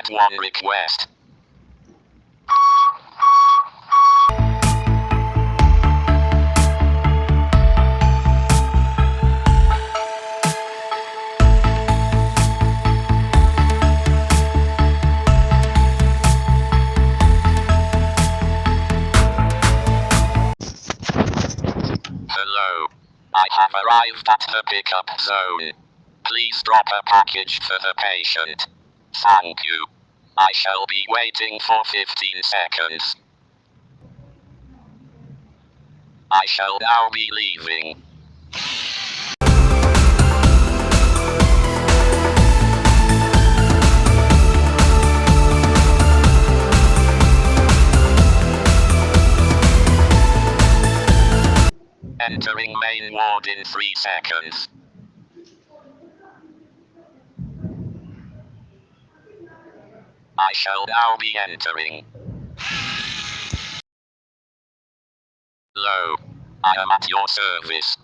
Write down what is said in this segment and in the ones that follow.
accept one request. Hello. I have arrived at the pickup zone. Please drop a package for the patient. Thank you. I shall be waiting for 15 seconds. I shall now be leaving. Entering main ward in 3 seconds. I shall now be entering. Hello. I am at your service.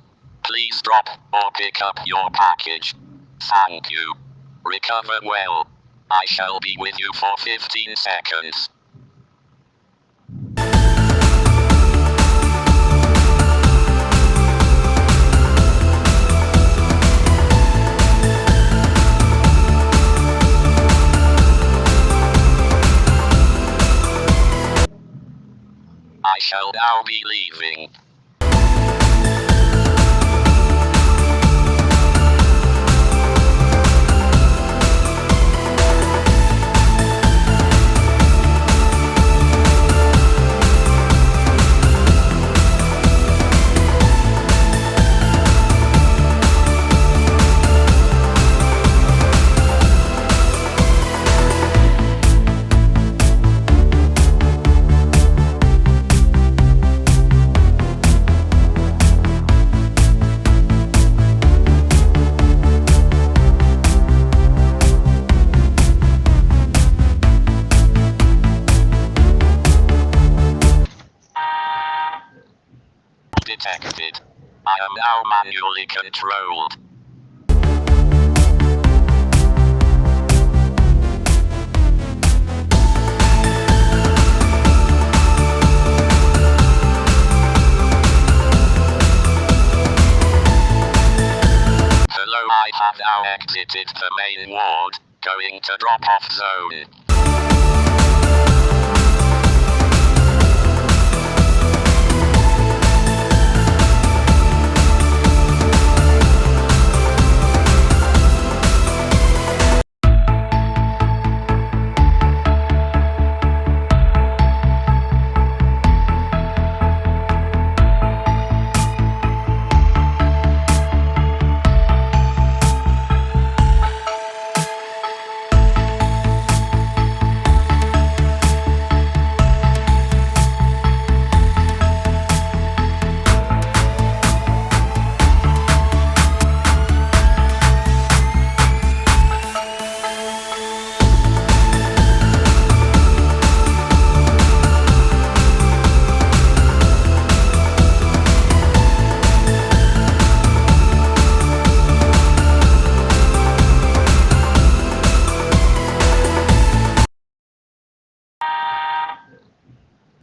Please drop or pick up your package. Thank you. Recover well. I shall be with you for 15 seconds. I shall now be leaving. Detected. I am now manually controlled. Hello, I have now exited the main ward, going to drop-off zone.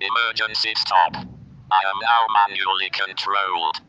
Emergency stop. I am now manually controlled.